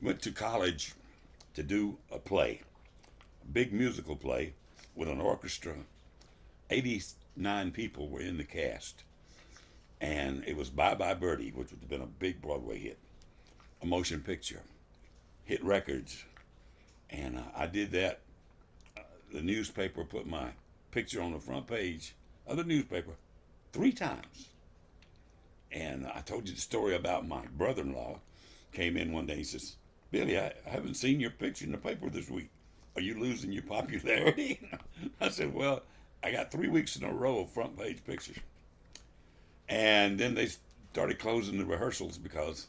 went to college to do a play, a big musical play with an orchestra. 89 people were in the cast. And it was Bye Bye Birdie, which would have been a big Broadway hit, a motion picture, hit records. And I did that. The newspaper put my picture on the front page of the newspaper 3 times. And I told you the story about my brother-in-law came in one day. He says, Billy, I haven't seen your picture in the paper this week. Are you losing your popularity? I said, well, I got 3 weeks in a row of front page pictures. And then they started closing the rehearsals because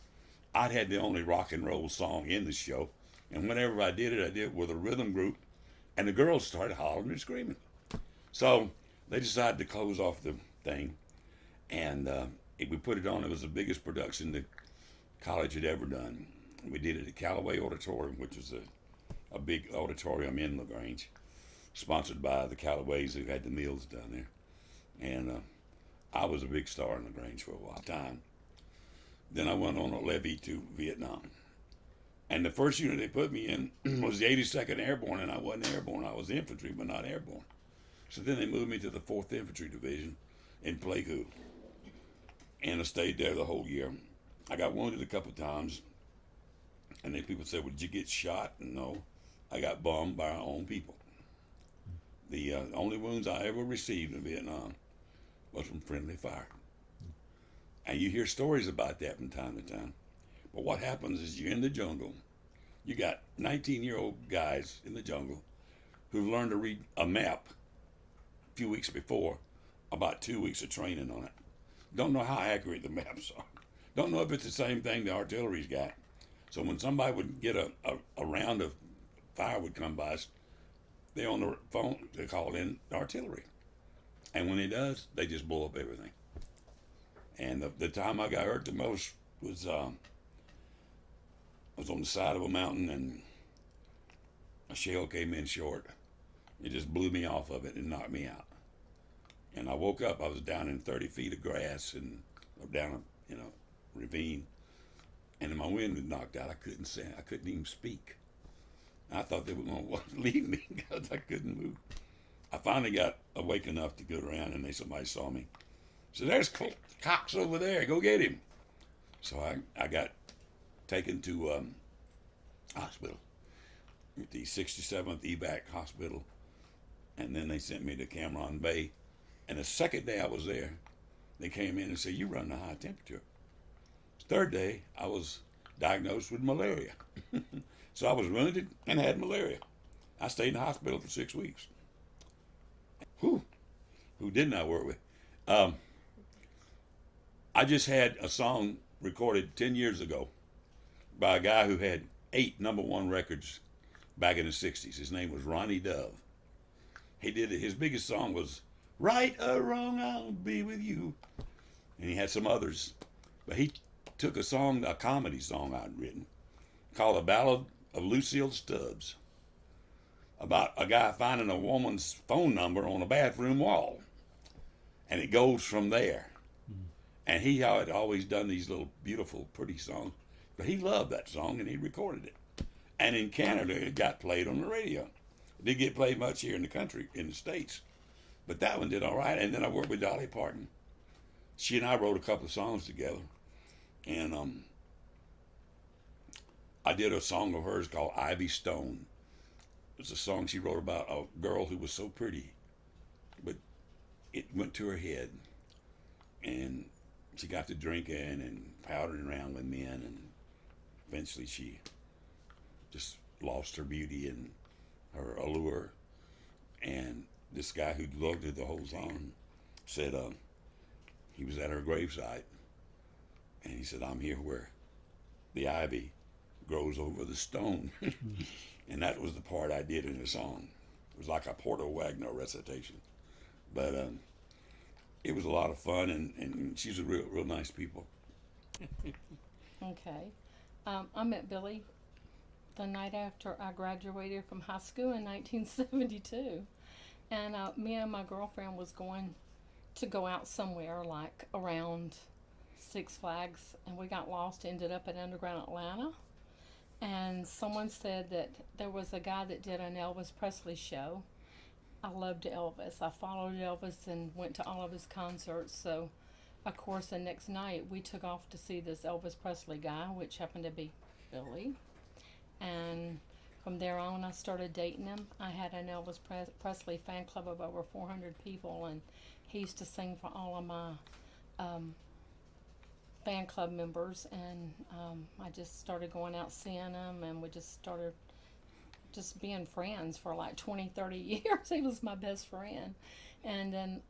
I'd had the only rock and roll song in the show. And whenever I did it with a rhythm group. And the girls started hollering and screaming. So they decided to close off the thing. And we put it on. It was the biggest production the college had ever done. We did it at Callaway Auditorium, which is a big auditorium in LaGrange, sponsored by the Callaways who had the meals down there. And I was a big star in LaGrange for a while time. Then I went on a levee to Vietnam. And the first unit they put me in was the 82nd Airborne, and I wasn't airborne. I was infantry, but not airborne. So then they moved me to the 4th Infantry Division in Pleiku. And I stayed there the whole year. I got wounded a couple of times. And then people said, well, did you get shot? And no, I got bombed by our own people. The only wounds I ever received in Vietnam was from friendly fire. And you hear stories about that from time to time. But what happens is you're in the jungle. You got 19-year-old guys in the jungle who've learned to read a map a few weeks before, about 2 weeks of training on it. Don't know how accurate the maps are. Don't know if it's the same thing the artillery's got. So when somebody would get a round of fire would come by us, they on the phone, they call in the artillery. And when it does, they just blow up everything. And the time I got hurt the most was I was on the side of a mountain and a shell came in short. It just blew me off of it and knocked me out. And I woke up, I was down in 30 feet of grass and down a ravine. And my wind was knocked out. I couldn't say, I couldn't even speak. I thought they were going to leave me because I couldn't move. I finally got awake enough to go around and somebody saw me. So there's Cox over there, go get him. So I got taken to hospital, the 67th Evac hospital. And then they sent me to Cameron Bay. And the second day I was there, they came in and said, you run a high temperature. Third day, I was diagnosed with malaria. So I was wounded and had malaria. I stayed in the hospital for 6 weeks. Who didn't I work with? I just had a song recorded 10 years ago by a guy who had 8 #1 records back in the 60s. His name was Ronnie Dove. He did it. His biggest song was Right or Wrong, I'll Be With You. And he had some others. But he took a comedy song I'd written called The Ballad of Lucille Stubbs, about a guy finding a woman's phone number on a bathroom wall. And it goes from there. And he had always done these little beautiful, pretty songs. But he loved that song and he recorded it. And in Canada, it got played on the radio. It didn't get played much here in the country, in the States. But that one did all right. And then I worked with Dolly Parton. She and I wrote a couple of songs together. And I did a song of hers called Ivy Stone. It's a song she wrote about a girl who was so pretty, but it went to her head. And she got to drinking and powdering around with men, and eventually she just lost her beauty and her allure. And this guy who loved her the whole song said he was at her gravesite, and he said, I'm here where the ivy grows over the stone. And that was the part I did in the song. It was like a Porto Wagner recitation. But it was a lot of fun, and she's a real nice people. Okay. I met Billy the night after I graduated from high school in 1972. And me and my girlfriend was going to go out somewhere like around Six Flags, and we got lost, ended up at Underground Atlanta. and someone said that there was a guy that did an Elvis Presley show. I loved Elvis. I followed Elvis and went to all of his concerts. So, of course, the next night we took off to see this Elvis Presley guy, which happened to be Billy. And from there on, I started dating him. I had an Elvis Presley fan club of over 400 people, and he used to sing for all of my fan club members. And I just started going out seeing him, and we just started just being friends for like 20, 30 years. He was my best friend. And then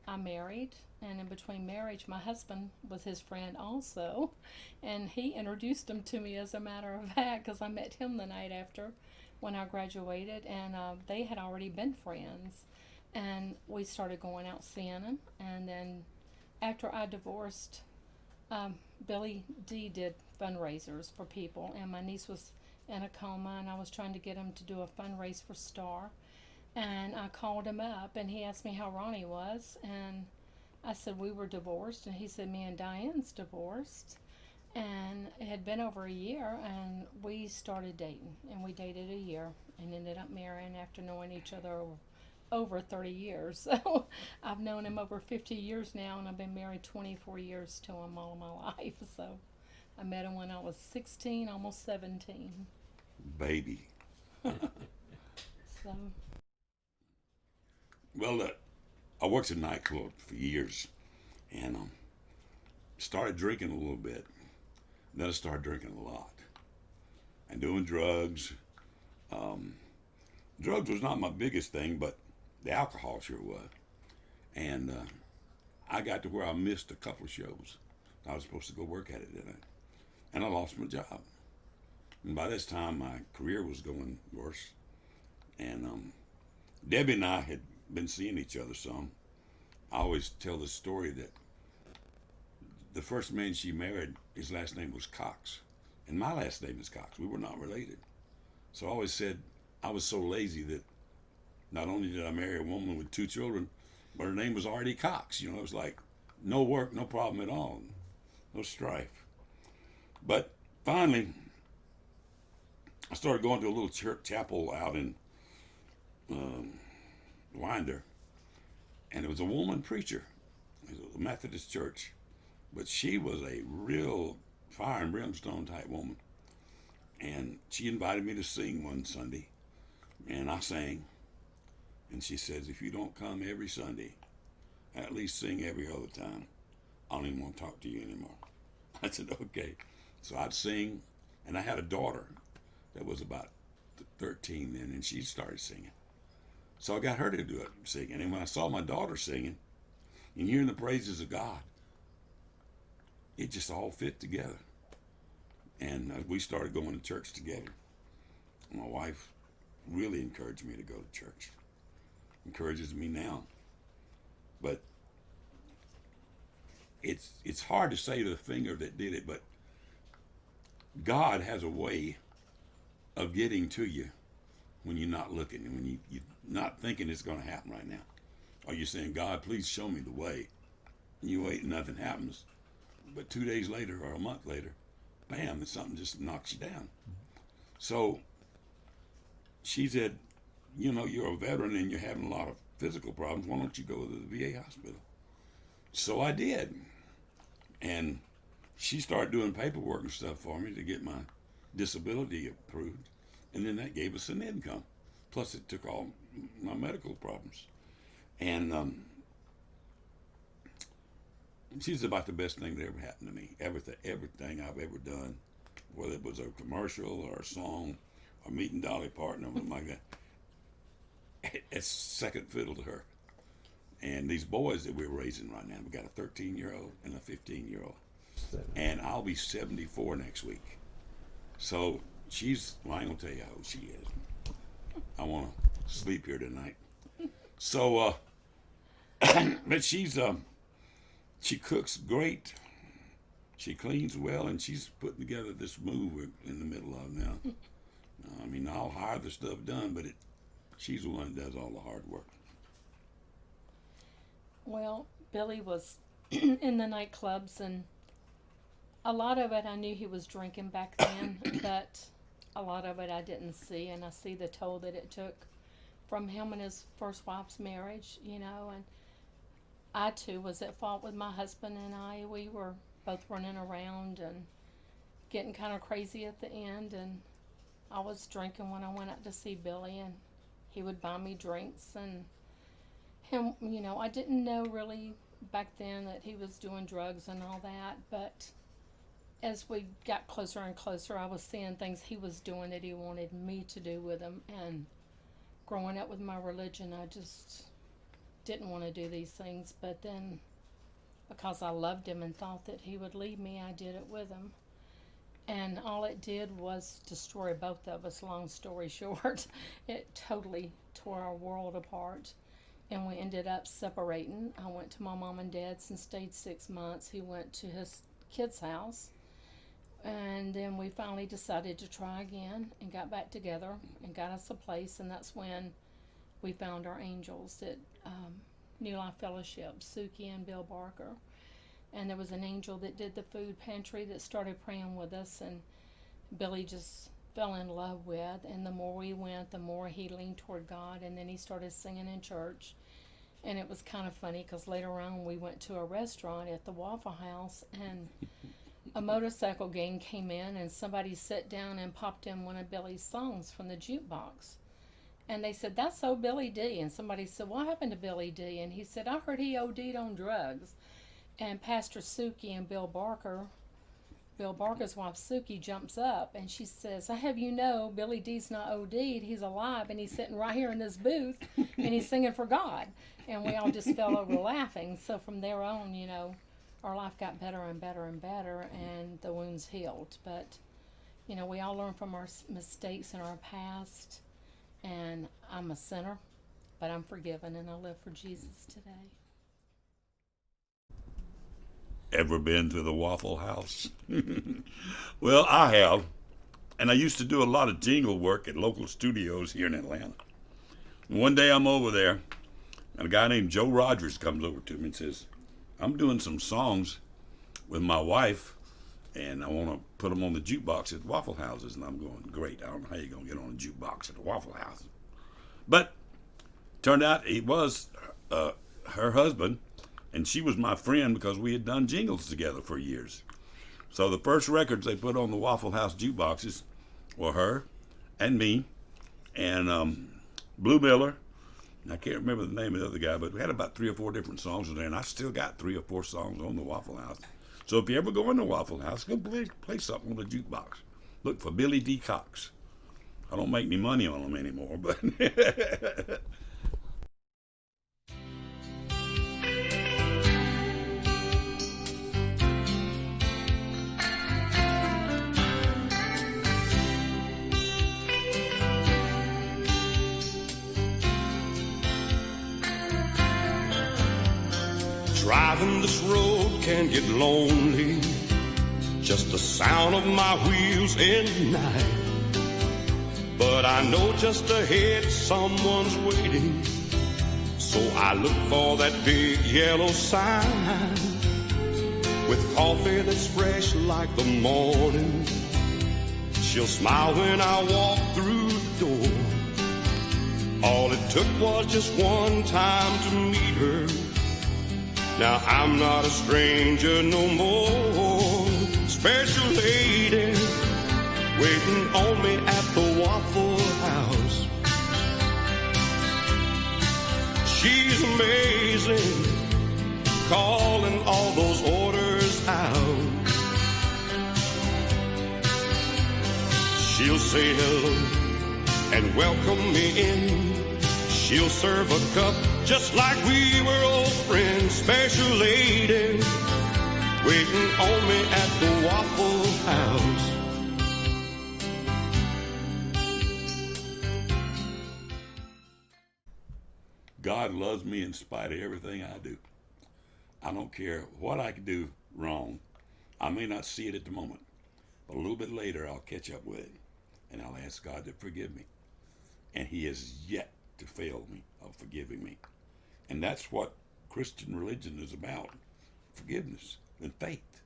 I married, and in between marriage, my husband was his friend also, and he introduced him to me, as a matter of fact, because I met him the night after when I graduated, and they had already been friends, and we started going out seeing him. And then after I divorced, Billy Dee did fundraisers for people, and my niece was in a coma, and I was trying to get him to do a fundraise for Star. And I called him up, and he asked me how Ronnie was, and I said we were divorced, and he said me and Diane's divorced. And it had been over a year, and we started dating, and we dated a year and ended up marrying after knowing each other over 30 years. So I've known him over 50 years now, and I've been married 24 years to him all of my life. So I met him when I was 16, almost 17. Baby. So. Well, I worked in a nightclub for years, and started drinking a little bit. Then I started drinking a lot and doing drugs. Drugs was not my biggest thing, but the alcohol sure was. And I got to where I missed a couple of shows. I was supposed to go work at it, didn't I? And I lost my job. And by this time, my career was going worse. And Debbie and I had been seeing each other some. I always tell this story that the first man she married, his last name was Cox. And my last name is Cox. We were not related. So I always said I was so lazy that not only did I marry a woman with 2 children, but her name was already Cox. You know, it was like no work, no problem at all, no strife. But finally, I started going to a little church chapel out in Winder, and it was a woman preacher. It was a Methodist church, but she was a real fire and brimstone type woman. And she invited me to sing one Sunday, and I sang. And she says, if you don't come every Sunday, at least sing every other time, I don't even want to talk to you anymore. I said, okay. So I'd sing, and I had a daughter that was about 13 then, and she started singing. So I got her to do it, singing. And when I saw my daughter singing and hearing the praises of God, it just all fit together. And we started going to church together. My wife really encouraged me to go to church. Encourages me now. But it's hard to say to the finger that did it, but God has a way of getting to you when you're not looking and when you're not thinking it's going to happen right now. Or you're saying, God, please show me the way. And you wait and nothing happens. But 2 days later or a month later, bam, and something just knocks you down. So she said, you know, you're a veteran and you're having a lot of physical problems. Why don't you go to the VA hospital? So I did. And she started doing paperwork and stuff for me to get my disability approved. And then that gave us an income. Plus it took all my medical problems. And she's about the best thing that ever happened to me. Everything I've ever done, whether it was a commercial or a song or meeting Dolly Parton or something like that, it's second fiddle to her. And these boys that we're raising right now, we got a 13-year-old and a 15-year-old. And I'll be 74 next week. So well, I ain't gonna tell you how old she is. I want to sleep here tonight. So, but she cooks great. She cleans well, and she's putting together this move we're in the middle of now. I mean, I'll hire the stuff done, but she's the one that does all the hard work. Well, Billy was in the nightclubs, and a lot of it I knew he was drinking back then, but a lot of it I didn't see, and I see the toll that it took from him and his first wife's marriage, you know, and I too was at fault with my husband and I. We were both running around and getting kind of crazy at the end, and I was drinking when I went out to see Billy, and he would buy me drinks, and him, you know, I didn't know really back then that he was doing drugs and all that, but as we got closer and closer, I was seeing things he was doing that he wanted me to do with him, and growing up with my religion, I just didn't want to do these things, but then because I loved him and thought that he would leave me, I did it with him. And all it did was destroy both of us, long story short. It totally tore our world apart, and we ended up separating. I went to my mom and dad's and stayed 6 months. He went to his kid's house, and then we finally decided to try again and got back together and got us a place, and that's when we found our angels at New Life Fellowship, Suki and Bill Barker. And there was an angel that did the food pantry that started praying with us, and Billy just fell in love with. And the more we went, the more he leaned toward God, and then he started singing in church. And it was kind of funny because later on we went to a restaurant at the Waffle House, and a motorcycle gang came in, and somebody sat down and popped in one of Billy's songs from the jukebox. And they said, "That's so Billy Dee." And somebody said, "What happened to Billy Dee?" And he said, "I heard he OD'd on drugs." And Pastor Suki and Bill Barker's wife Suki jumps up and she says, "I have you know, Billy Dee's not OD'd, he's alive, and he's sitting right here in this booth, and he's singing for God." And we all just fell over laughing. So from there on, you know, our life got better and better and better, and the wounds healed. But, you know, we all learn from our mistakes in our past, and I'm a sinner, but I'm forgiven, and I live for Jesus today. Ever been to the Waffle House? Well, I have. And I used to do a lot of jingle work at local studios here in Atlanta. And one day I'm over there, and a guy named Joe Rogers comes over to me and says, "I'm doing some songs with my wife, and I want to put them on the jukebox at Waffle Houses." And I'm going, "Great, I don't know how you're going to get on a jukebox at the Waffle House." But turned out he was her husband, and she was my friend because we had done jingles together for years. So the first records they put on the Waffle House jukeboxes were her and me and Blue Miller. And I can't remember the name of the other guy, but we had about 3 or 4 different songs in there, and I still got 3 or 4 songs on the Waffle House. So if you ever go in the Waffle House, go play something on the jukebox. Look for Billy Dee Cox. I don't make any money on them anymore, but Driving this road can get lonely, just the sound of my wheels in the night. But I know just ahead someone's waiting, so I look for that big yellow sign with coffee that's fresh like the morning. She'll smile when I walk through the door. All it took was just one time to meet her. Now I'm not a stranger no more. Special lady waiting on me at the Waffle House. She's amazing, calling all those orders out. She'll say hello and welcome me in. She'll serve a cup just like we were old friends. Special lady waiting on me at the Waffle House. God loves me in spite of everything I do. I don't care what I can do wrong. I may not see it at the moment, but a little bit later I'll catch up with it, and I'll ask God to forgive me. And He has yet to fail me of forgiving me. And that's what Christian religion is about, forgiveness and faith.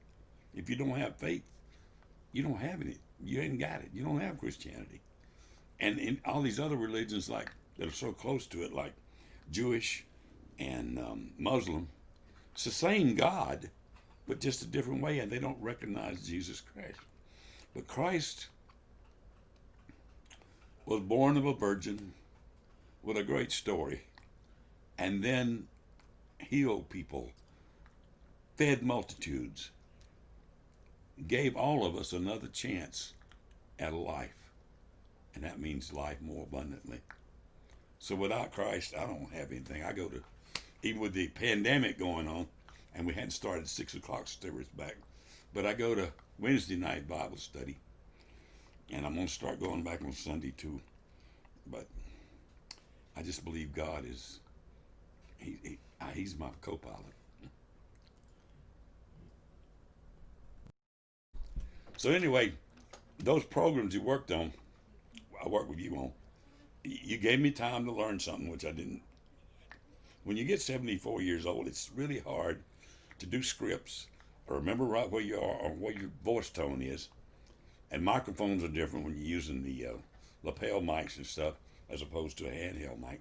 If you don't have faith, you don't have any. You ain't got it. You don't have Christianity. And in all these other religions, like that are so close to it, like Jewish and Muslim, it's the same God, but just a different way, and they don't recognize Jesus Christ. But Christ was born of a virgin with a great story, and then healed people, fed multitudes, gave all of us another chance at life. And that means life more abundantly. So without Christ, I don't have anything. I go to, even with the pandemic going on, and we hadn't started 6 o'clock service back, but I go to Wednesday night Bible study, and I'm going to start going back on Sunday too. But I just believe God is, he's my co-pilot. So anyway, those programs you worked on, I worked with you on, you gave me time to learn something, which I didn't. When you get 74 years old, it's really hard to do scripts or remember right where you are or what your voice tone is. And microphones are different when you're using the lapel mics and stuff as opposed to a handheld mic.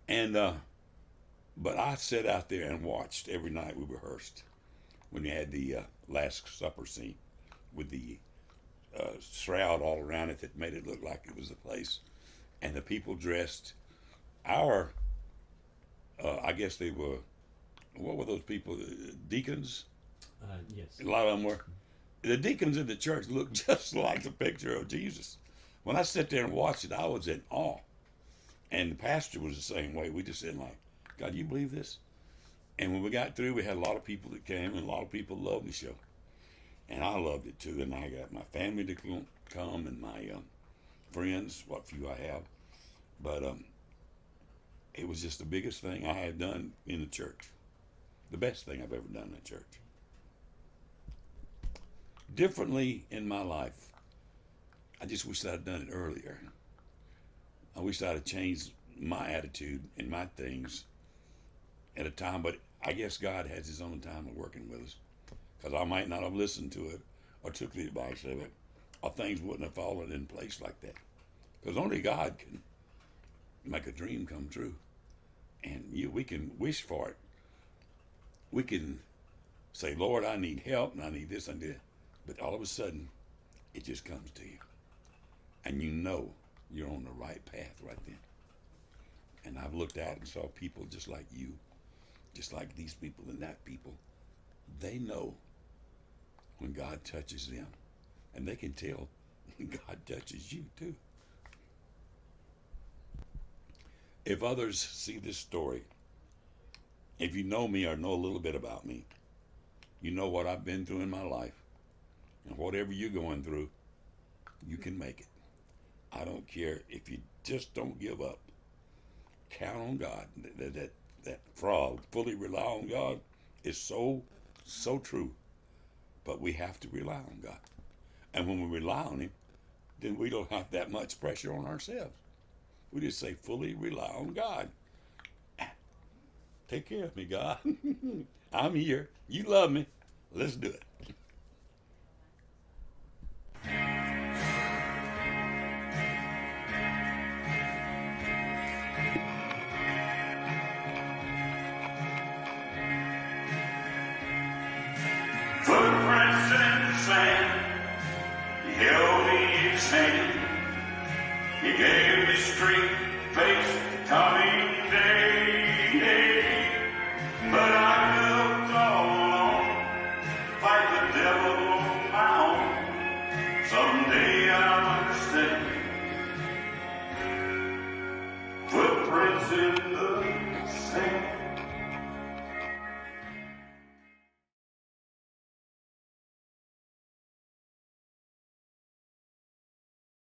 And but I sat out there and watched every night we rehearsed when you had the Last Supper scene with the shroud all around it that made it look like it was the place, and the people dressed. Our, I guess they were, what were those people? Deacons? Yes. A lot of them were. The deacons in the church looked just like the picture of Jesus. When I sat there and watched it, I was in awe. And the pastor was the same way. We just said, like, God, you believe this? And when we got through, we had a lot of people that came, and a lot of people loved the show. And I loved it too. And I got my family to come and my friends, what few I have. But it was just the biggest thing I had done in the church. The best thing I've ever done in the church. Differently in my life, I just wish I'd done it earlier. I wish I'd have changed my attitude and my things at a time, but I guess God has his own time of working with us, because I might not have listened to it or took the advice of it, or things wouldn't have fallen in place like that. Because only God can make a dream come true. And we can wish for it. We can say, Lord, I need help, and I need this, and that. But all of a sudden, it just comes to you. And you know you're on the right path right then. And I've looked out and saw people just like you, just like these people and that people. They know when God touches them. And they can tell when God touches you too. If others see this story, if you know me or know a little bit about me, you know what I've been through in my life. And whatever you're going through, you can make it. I don't care if you just don't give up. Count on God. That frog, fully rely on God, is so true. But we have to rely on God. And when we rely on him, then we don't have that much pressure on ourselves. We just say, fully rely on God. Take care of me, God. I'm here. You love me. Let's do it. Footprints in the sand, he held me in his hand. He gave me strength to face the coming day. But I looked all alone, fight the devil on my own. Someday I'll understand. Footprints in the sand.